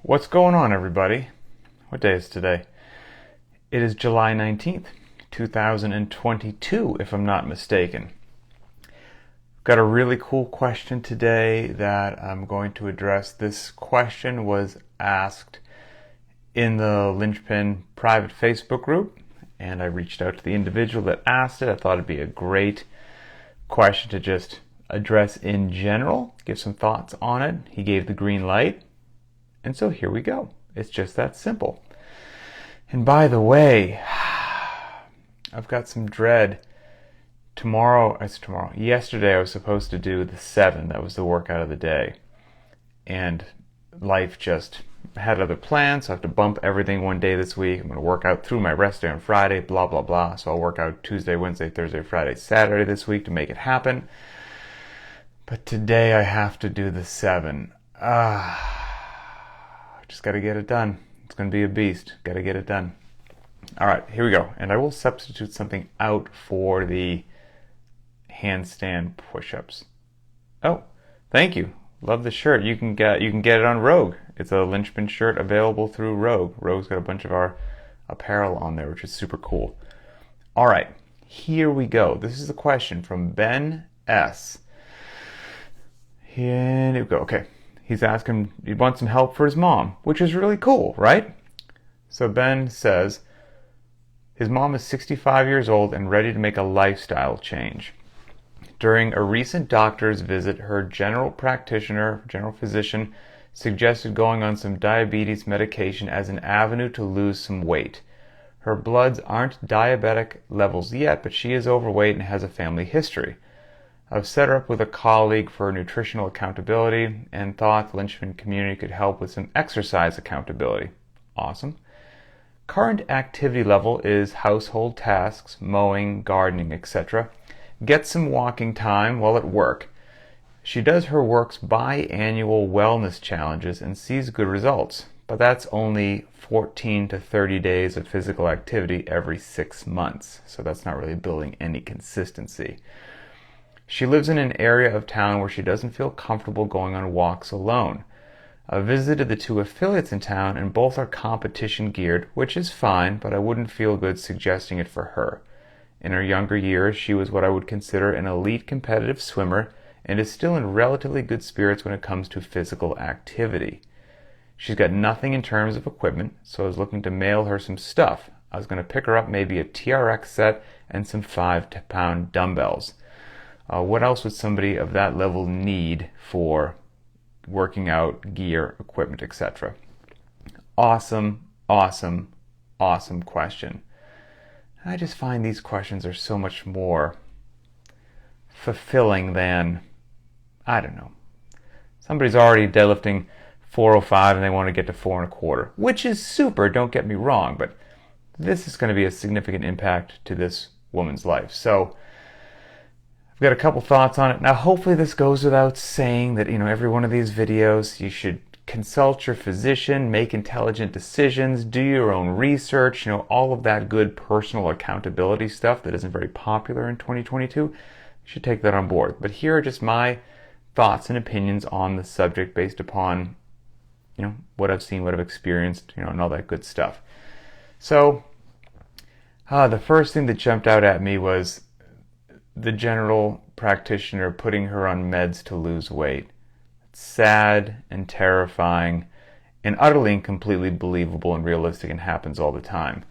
What's going on, everybody? What day is today? It is July 19th, 2022, if I'm not mistaken. Got a really cool question today that I'm going to address. This question was asked in the Linchpin private Facebook group, and I reached out to the individual that asked it. I thought it'd be a great question to just address in general, give some thoughts on it. He gave the green light. And so here we go. It's just that simple. And by the way, I've got some dread. Yesterday I was supposed to do the 7. That was the workout of the day. And life just had other plans, so I have to bump everything one day this week. I'm going to work out through my rest day on Friday, blah, blah, blah. So I'll work out Tuesday, Wednesday, Thursday, Friday, Saturday this week to make it happen. But today I have to do the 7. Just got to get it done. It's going to be a beast. Got to get it done. All right, here we go. And I will substitute something out for the handstand push-ups. Oh, thank you. Love the shirt. You can get it on Rogue. It's a Linchpin shirt available through Rogue. Rogue's got a bunch of our apparel on there, which is super cool. All right, here we go. This is a question from Ben S. Here we go. Okay. He's asking, he wants some help for his mom, which is really cool, right? So Ben says, his mom is 65 years old and ready to make a lifestyle change. During a recent doctor's visit, her general physician, suggested going on some diabetes medication as an avenue to lose some weight. Her bloods aren't diabetic levels yet, but she is overweight and has a family history. I've set her up with a colleague for nutritional accountability and thought the Linchpin community could help with some exercise accountability. Awesome. Current activity level is household tasks, mowing, gardening, etc. Get some walking time while at work. She does her work's biannual wellness challenges and sees good results, but that's only 14 to 30 days of physical activity every 6 months, so that's not really building any consistency. She lives in an area of town where she doesn't feel comfortable going on walks alone. I visited the 2 affiliates in town and both are competition geared, which is fine, but I wouldn't feel good suggesting it for her. In her younger years, she was what I would consider an elite competitive swimmer and is still in relatively good spirits when it comes to physical activity. She's got nothing in terms of equipment, so I was looking to mail her some stuff. I was going to pick her up maybe a TRX set and some 5-pound dumbbells. What else would somebody of that level need for working out, gear, equipment, etc.? Awesome, awesome, awesome question. I just find these questions are so much more fulfilling than, I don't know, somebody's already deadlifting 405 and they want to get to 4.25, which is super, don't get me wrong, but this is going to be a significant impact to this woman's life. So I've got a couple thoughts on it. Now, hopefully this goes without saying that, every one of these videos, you should consult your physician, make intelligent decisions, do your own research, all of that good personal accountability stuff that isn't very popular in 2022. You should take that on board. But here are just my thoughts and opinions on the subject based upon, what I've seen, what I've experienced, and all that good stuff. So, the first thing that jumped out at me was the general practitioner putting her on meds to lose weight. It's sad and terrifying and utterly and completely believable and realistic and happens all the time.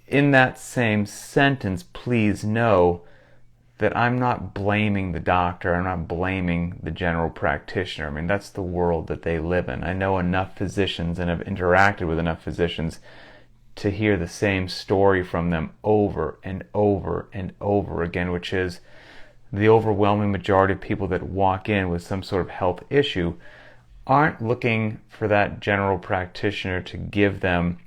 In that same sentence, please know that I'm not blaming the doctor. I'm not blaming the general practitioner. I mean, that's the world that they live in. I know enough physicians and have interacted with enough physicians to hear the same story from them over and over and over again, which is the overwhelming majority of people that walk in with some sort of health issue aren't looking for that general practitioner to give them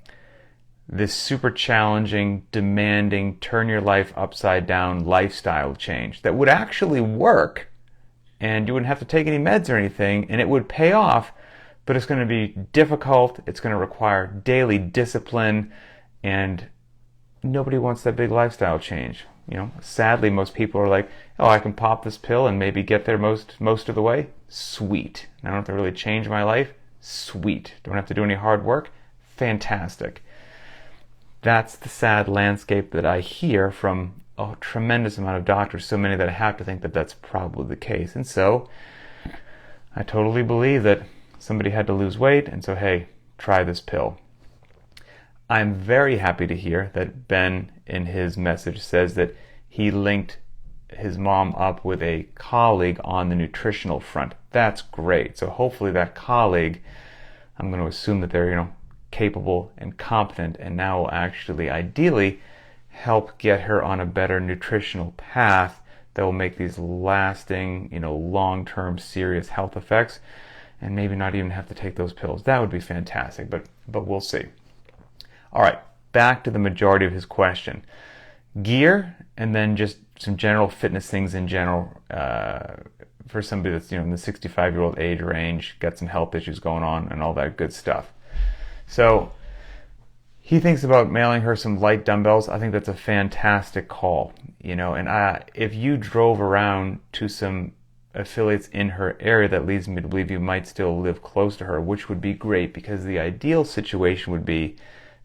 this super challenging, demanding, turn your life upside down lifestyle change that would actually work and you wouldn't have to take any meds or anything and it would pay off, but it's going to be difficult, it's going to require daily discipline, and nobody wants that big lifestyle change. Sadly, most people are like, oh, I can pop this pill and maybe get there most of the way. Sweet. I don't have to really change my life. Sweet. Don't have to do any hard work? Fantastic. That's the sad landscape that I hear from a tremendous amount of doctors, so many that I have to think that that's probably the case. And so I totally believe that somebody had to lose weight, and so hey, try this pill. I'm very happy to hear that Ben in his message says that he linked his mom up with a colleague on the nutritional front. That's great. So hopefully that colleague, I'm going to assume that they're, capable and competent, and now will actually ideally help get her on a better nutritional path that will make these lasting, long-term serious health effects, and maybe not even have to take those pills. That would be fantastic, but we'll see. All right, back to the majority of his question. Gear, and then just some general fitness things in general for somebody that's in the 65-year-old age range, got some health issues going on, and all that good stuff. So he thinks about mailing her some light dumbbells. I think that's a fantastic call. And if you drove around to some affiliates in her area, that leads me to believe you might still live close to her, which would be great, because the ideal situation would be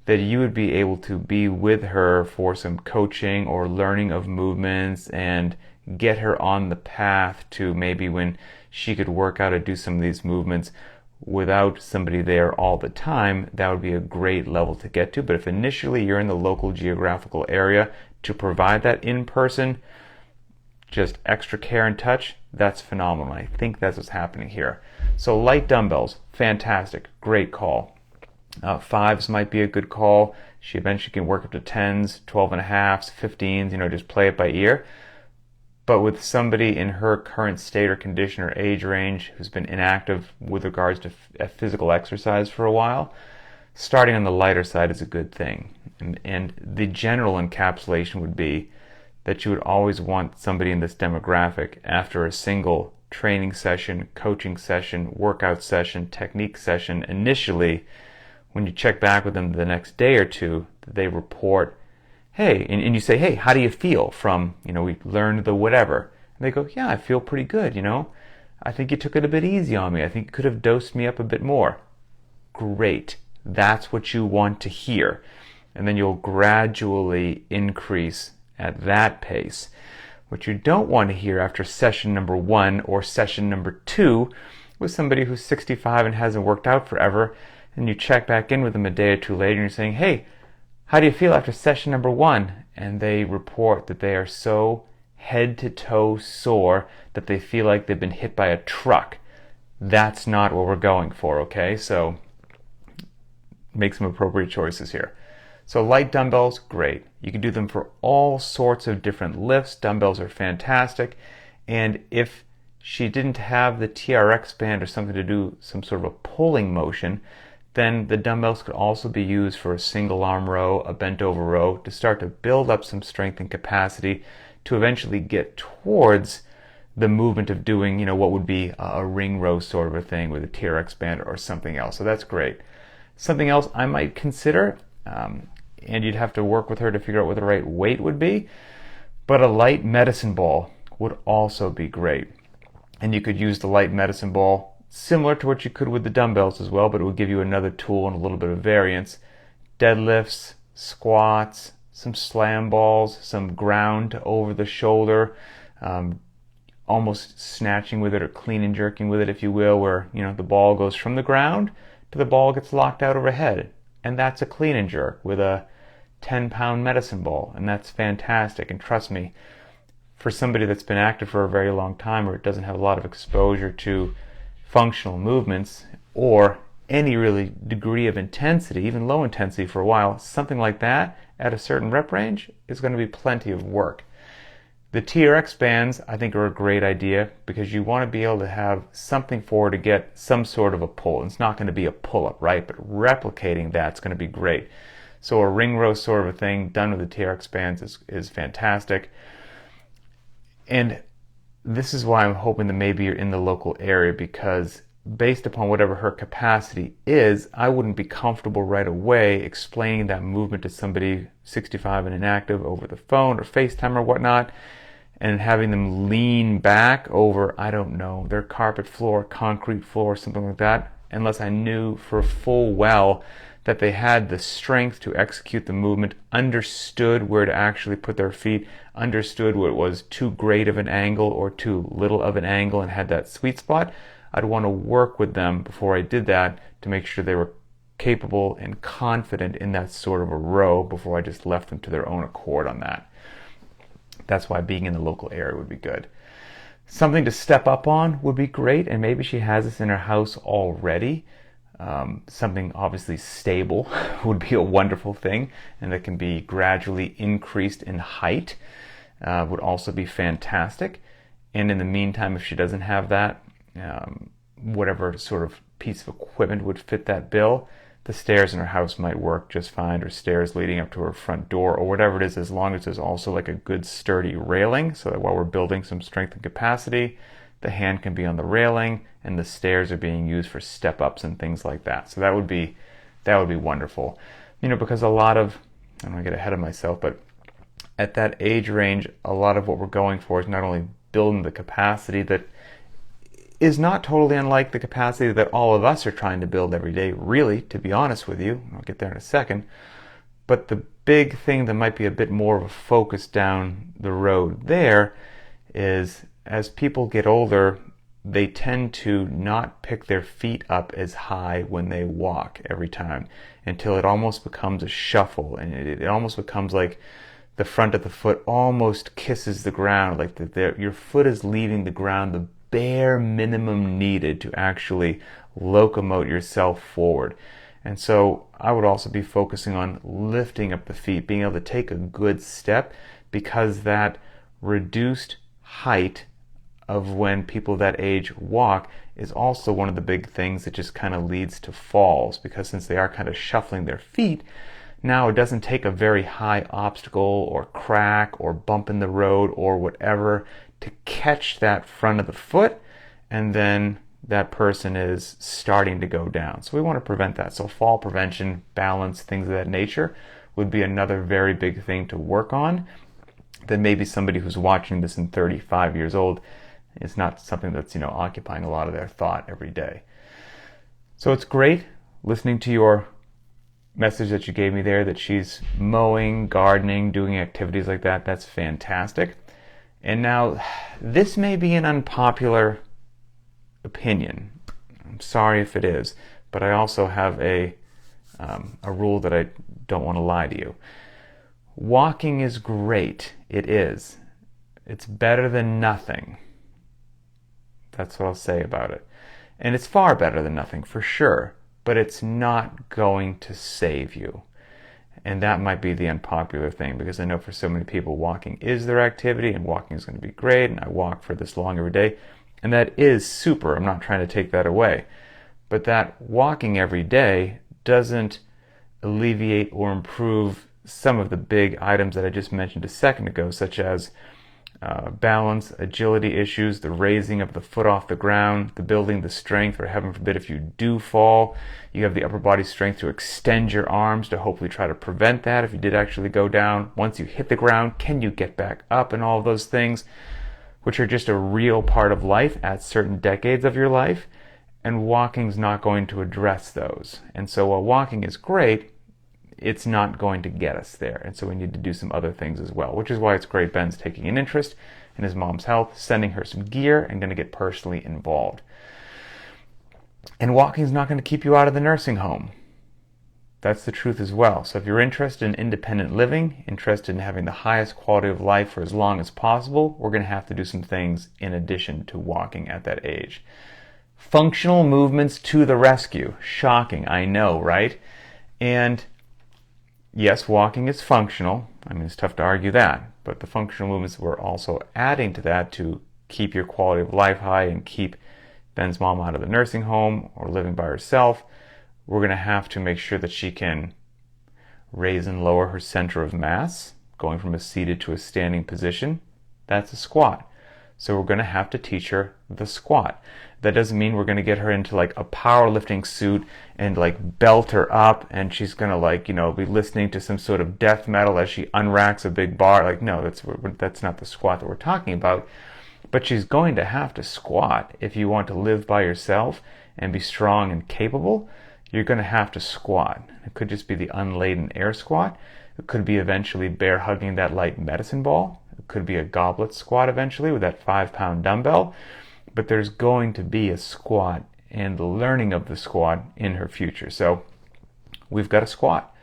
that you would be able to be with her for some coaching or learning of movements and get her on the path to maybe when she could work out or do some of these movements without somebody there all the time. That would be a great level to get to. But if initially you're in the local geographical area to provide that in person, just extra care and touch, that's phenomenal. I think that's what's happening here. So light dumbbells, fantastic, great call. 5s might be a good call. She eventually can work up to 10s, 12.5s, 15s, just play it by ear. But with somebody in her current state or condition or age range who's been inactive with regards to physical exercise for a while, starting on the lighter side is a good thing. And the general encapsulation would be that you would always want somebody in this demographic after a single training session, coaching session, workout session, technique session, initially, when you check back with them the next day or two, they report, hey, and you say, hey, how do you feel from, we learned the whatever. And they go, yeah, I feel pretty good, I think you took it a bit easy on me. I think you could have dosed me up a bit more. Great. That's what you want to hear. And then you'll gradually increase at that pace. What you don't want to hear after session number 1 or session number 2 with somebody who's 65 and hasn't worked out forever, and you check back in with them a day or two later and you're saying, hey, how do you feel after session number 1? And they report that they are so head to toe sore that they feel like they've been hit by a truck. That's not what we're going for, okay? So make some appropriate choices here. So light dumbbells, great. You can do them for all sorts of different lifts. Dumbbells are fantastic. And if she didn't have the TRX band or something to do some sort of a pulling motion, then the dumbbells could also be used for a single arm row, a bent over row, to start to build up some strength and capacity to eventually get towards the movement of doing, what would be a ring row sort of a thing with a TRX band or something else. So that's great. Something else I might consider, and you'd have to work with her to figure out what the right weight would be, but a light medicine ball would also be great. And you could use the light medicine ball similar to what you could with the dumbbells as well, but it would give you another tool and a little bit of variance. Deadlifts, squats, some slam balls, some ground over the shoulder, almost snatching with it or clean and jerking with it, if you will, where the ball goes from the ground to the ball gets locked out overhead. And that's a clean and jerk with a 10-pound medicine ball, and that's fantastic. And trust me, for somebody that's been active for a very long time or doesn't have a lot of exposure to functional movements or any really degree of intensity, even low intensity for a while, something like that at a certain rep range is going to be plenty of work. The TRX bands, I think, are a great idea because you want to be able to have something for her to get some sort of a pull. It's not going to be a pull-up, right? But replicating that's going to be great. So a ring row sort of a thing done with the TRX bands is fantastic. And this is why I'm hoping that maybe you're in the local area, because based upon whatever her capacity is, I wouldn't be comfortable right away explaining that movement to somebody 65 and inactive over the phone or FaceTime or whatnot, and having them lean back over, I don't know, their carpet floor, concrete floor, something like that. unless I knew for full well that they had the strength to execute the movement, understood where to actually put their feet, understood what was too great of an angle or too little of an angle, and had that sweet spot. I'd want to work with them before I did that to make sure they were capable and confident in that sort of a row before I just left them to their own accord on that. That's why being in the local area would be good. Something to step up on would be great, and maybe she has this in her house already. Something obviously stable would be a wonderful thing, and that can be gradually increased in height would also be fantastic. And in the meantime, if she doesn't have that, whatever sort of piece of equipment would fit that bill, the stairs in her house might work just fine, or stairs leading up to her front door, or whatever it is, as long as there's also like a good sturdy railing, so that while we're building some strength and capacity, the hand can be on the railing and the stairs are being used for step ups and things like that. So that would be wonderful. Because a lot of, I don't want to get ahead of myself, but at that age range, a lot of what we're going for is not only building the capacity that is not totally unlike the capacity that all of us are trying to build every day, really, to be honest with you. I'll get there in a second. But the big thing that might be a bit more of a focus down the road there is, as people get older, they tend to not pick their feet up as high when they walk every time, until it almost becomes a shuffle, and it almost becomes like the front of the foot almost kisses the ground, like your foot is leaving the ground the bare minimum needed to actually locomote yourself forward. And so I would also be focusing on lifting up the feet, being able to take a good step, because that reduced height of when people that age walk is also one of the big things that just kind of leads to falls, because since they are kind of shuffling their feet, now it doesn't take a very high obstacle or crack or bump in the road or whatever to catch that front of the foot, and then that person is starting to go down. So we want to prevent that. So fall prevention, balance, things of that nature would be another very big thing to work on. That maybe somebody who's watching this in 35 years old is not something that's occupying a lot of their thought every day. So it's great listening to your message that you gave me there, that she's mowing, gardening, doing activities like that. That's fantastic. And now, this may be an unpopular opinion. I'm sorry if it is, but I also have a rule that I don't want to lie to you. Walking is great. It is. It's better than nothing. That's what I'll say about it. And it's far better than nothing, for sure, but it's not going to save you. And that might be the unpopular thing, because I know for so many people, walking is their activity and walking is going to be great, and I walk for this long every day, and that is super. I'm not trying to take that away. But that walking every day doesn't alleviate or improve some of the big items that I just mentioned a second ago, such as balance, agility issues, the raising of the foot off the ground, the building the strength, or heaven forbid if you do fall, you have the upper body strength to extend your arms to hopefully try to prevent that if you did actually go down. Once you hit the ground, can you get back up, and all of those things, which are just a real part of life at certain decades of your life, and walking's not going to address those. And so while walking is great, it's not going to get us there. And so we need to do some other things as well, which is why it's great Ben's taking an interest in his mom's health, sending her some gear, and going to get personally involved. And walking is not going to keep you out of the nursing home. That's the truth as well. So if you're interested in independent living, interested in having the highest quality of life for as long as possible, we're going to have to do some things in addition to walking at that age. Functional movements to the rescue. Shocking, I know, right? And yes, walking is functional. I mean, it's tough to argue that. But the functional movements we're also adding to that to keep your quality of life high and keep Ben's mom out of the nursing home or living by herself. We're going to have to make sure that she can raise and lower her center of mass, going from a seated to a standing position. That's a squat. So we're going to have to teach her the squat. That doesn't mean we're going to get her into like a powerlifting suit and like belt her up and she's going to be listening to some sort of death metal as she unracks a big bar. Like, no, that's not the squat that we're talking about. But she's going to have to squat if you want to live by yourself and be strong and capable. You're going to have to squat. It could just be the unladen air squat. It could be eventually bear hugging that light medicine ball. It could be a goblet squat eventually with that 5-pound dumbbell. But there's going to be a squat and the learning of the squat in her future. So we've got to squat.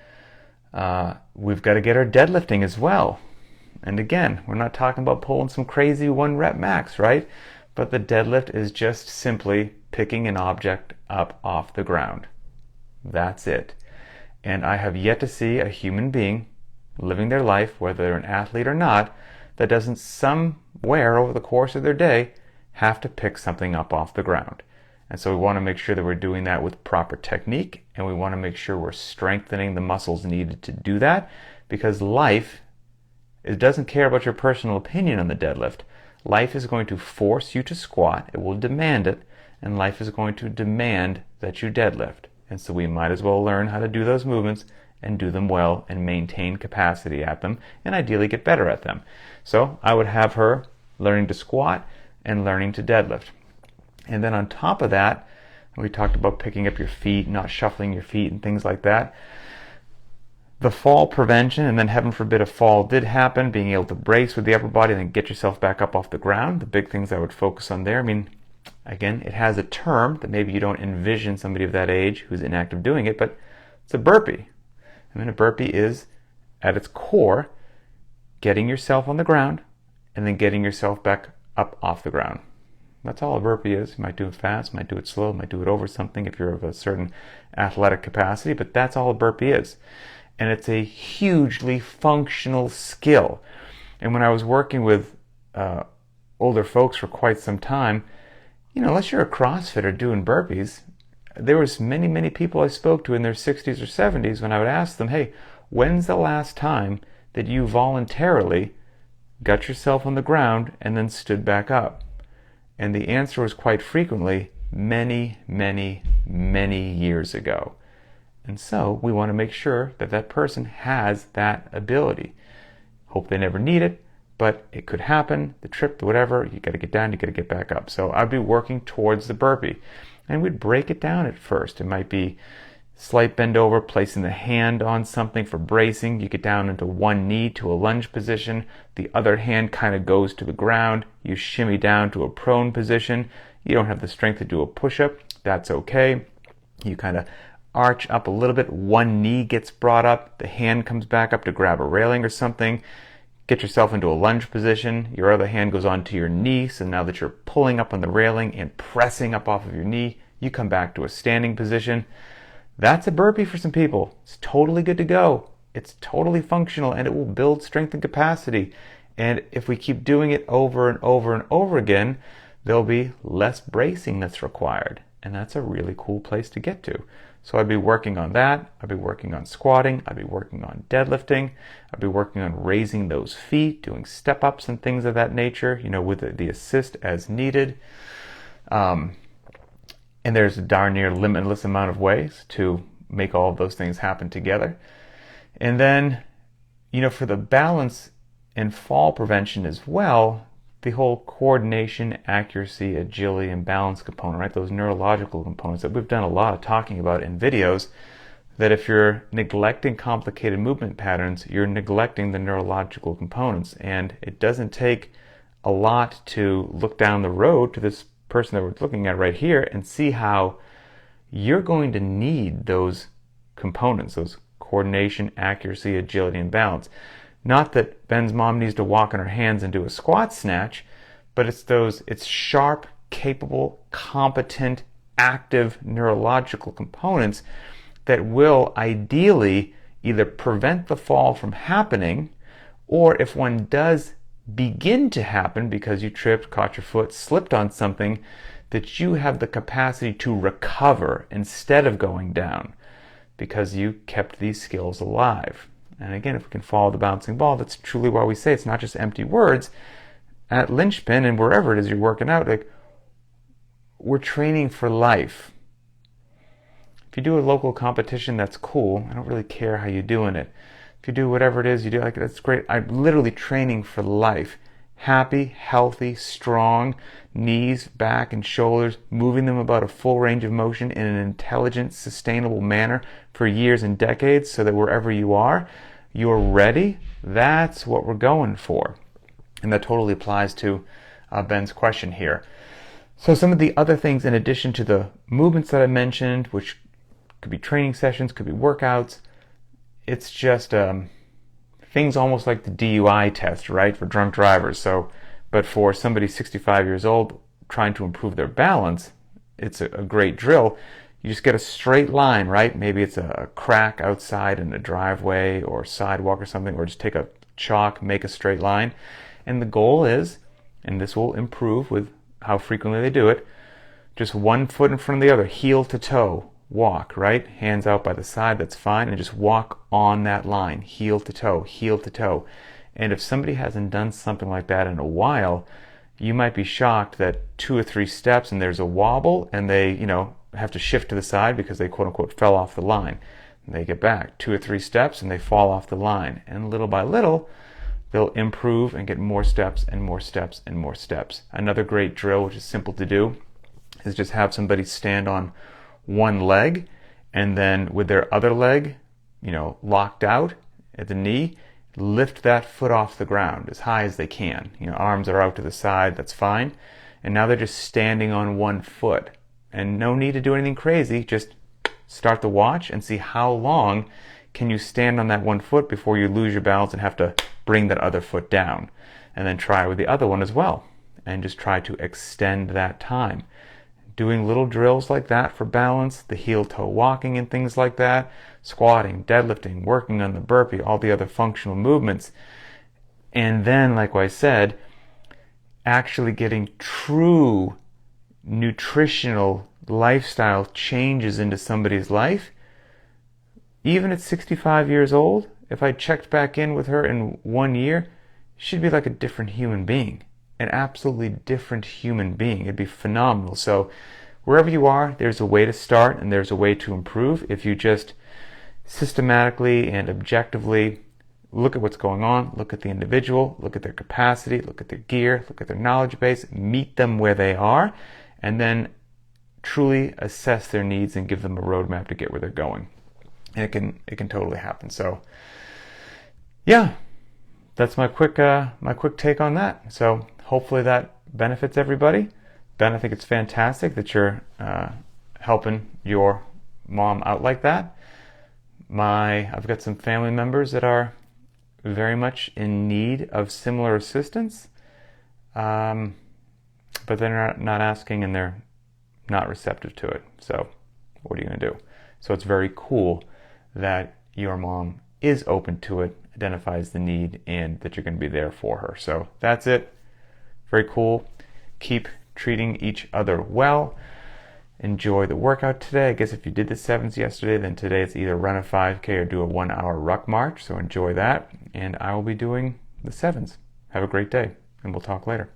We've got to get her deadlifting as well. And again, we're not talking about pulling some crazy 1-rep max, right? But the deadlift is just simply picking an object up off the ground. That's it. And I have yet to see a human being living their life, whether they're an athlete or not, that doesn't somewhere over the course of their day have to pick something up off the ground. And so we want to make sure that we're doing that with proper technique, and we want to make sure we're strengthening the muscles needed to do that, because life, it doesn't care about your personal opinion on the deadlift. Life is going to force you to squat. It will demand it, and life is going to demand that you deadlift. And so we might as well learn how to do those movements and do them well and maintain capacity at them and ideally get better at them. So I would have her learning to squat and learning to deadlift. And then on top of that, we talked about picking up your feet, not shuffling your feet and things like that. The fall prevention, and then heaven forbid a fall did happen, being able to brace with the upper body and then get yourself back up off the ground. The big things I would focus on there. I mean, again, it has a term that maybe you don't envision somebody of that age who's inactive doing it, but it's a burpee. I mean, a burpee is, at its core, getting yourself on the ground and then getting yourself back up off the ground. That's all a burpee is. You might do it fast, might do it slow, might do it over something if you're of a certain athletic capacity, but that's all a burpee is. And it's a hugely functional skill. And when I was working with older folks for quite some time, unless you're a CrossFitter doing burpees, there was many people I spoke to in their 60s or 70s when I would ask them, hey, when's the last time that you voluntarily got yourself on the ground and then stood back up? And the answer was quite frequently many years ago. And so we want to make sure that that person has that ability. Hope they never need it, but it could happen, the trip, whatever, you got to get down, you got to get back up. So I'd be working towards the burpee. And we'd break it down at first. It might be slight bend over, placing the hand on something for bracing. You get down into one knee to a lunge position. The other hand kind of goes to the ground. You shimmy down to a prone position. You don't have the strength to do a push-up. That's okay. You kind of arch up a little bit. One knee gets brought up. The hand comes back up to grab a railing or something. Get yourself into a lunge position. Your other hand goes onto your knee. So now that you're pulling up on the railing and pressing up off of your knee, you come back to a standing position. That's a burpee for some people. It's totally good to go. It's totally functional, and it will build strength and capacity. And if we keep doing it over and over and over again, there'll be less bracing that's required. And that's a really cool place to get to. So I'd be working on that. I'd be working on squatting. I'd be working on deadlifting. I'd be working on raising those feet, doing step-ups and things of that nature, with the assist as needed. And there's a darn near limitless amount of ways to make all of those things happen together. And then, for the balance and fall prevention as well, the whole coordination, accuracy, agility, and balance component, right? Those neurological components that we've done a lot of talking about in videos, that if you're neglecting complicated movement patterns, you're neglecting the neurological components. And it doesn't take a lot to look down the road to this person that we're looking at right here and see how you're going to need those components, those coordination, accuracy, agility, and balance. Not that Ben's mom needs to walk on her hands and do a squat snatch, but it's sharp, capable, competent, active neurological components that will ideally either prevent the fall from happening, or if one does begin to happen because you tripped, caught your foot, slipped on something, that you have the capacity to recover instead of going down because you kept these skills alive. And again, if we can follow the bouncing ball, that's truly why we say it's not just empty words. At Linchpin and wherever it is you're working out, we're training for life. If you do a local competition, that's cool. I don't really care how you're doing it. If you do whatever it is you do, that's great. I'm literally training for life. happy, healthy, strong knees, back, and shoulders, moving them about a full range of motion in an intelligent, sustainable manner for years and decades so that wherever you are, you're ready. That's what we're going for. And that totally applies to Ben's question here. So some of the other things in addition to the movements that I mentioned, which could be training sessions, could be workouts, it's just things almost like the DUI test, right, for drunk drivers. So, but for somebody 65 years old trying to improve their balance, it's a great drill. You just get a straight line, right? Maybe it's a crack outside in a driveway or sidewalk or something, or just take a chalk, make a straight line. And the goal is, and this will improve with how frequently they do it, just one foot in front of the other, heel to toe, walk, right? Hands out by the side, that's fine, and just walk on that line, heel to toe, heel to toe. And if somebody hasn't done something like that in a while, you might be shocked that 2 or 3 steps and there's a wobble and they, have to shift to the side because they quote unquote fell off the line. And they get back 2 or 3 steps and they fall off the line. And little by little, they'll improve and get more steps and more steps and more steps. Another great drill, which is simple to do, is just have somebody stand on one leg and then with their other leg, locked out at the knee, lift that foot off the ground as high as they can. Arms are out to the side, that's fine. And now they're just standing on one foot. And no need to do anything crazy, just start the watch and see how long can you stand on that one foot before you lose your balance and have to bring that other foot down. And then try with the other one as well. And just try to extend that time. Doing little drills like that for balance, the heel-toe walking and things like that, squatting, deadlifting, working on the burpee, all the other functional movements. And then, like I said, actually getting true nutritional lifestyle changes into somebody's life. Even at 65 years old, if I checked back in with her in 1 year, she'd be like a different human being. An absolutely different human being. It'd be phenomenal. So wherever you are, there's a way to start and there's a way to improve if you just systematically and objectively look at what's going on, look at the individual, look at their capacity, look at their gear, look at their knowledge base, meet them where they are, and then truly assess their needs and give them a roadmap to get where they're going. And it can totally happen. So yeah, that's my quick take on that. So hopefully that benefits everybody. Ben, I think it's fantastic that you're helping your mom out like that. I've got some family members that are very much in need of similar assistance, but they're not asking and they're not receptive to it. So what are you going to do? So it's very cool that your mom is open to it, identifies the need, and that you're going to be there for her. So that's it. Very cool. Keep treating each other well. Enjoy the workout today. I guess if you did the 7s yesterday, then today it's either run a 5K or do a 1-hour ruck march. So enjoy that. And I will be doing the 7s. Have a great day, and we'll talk later.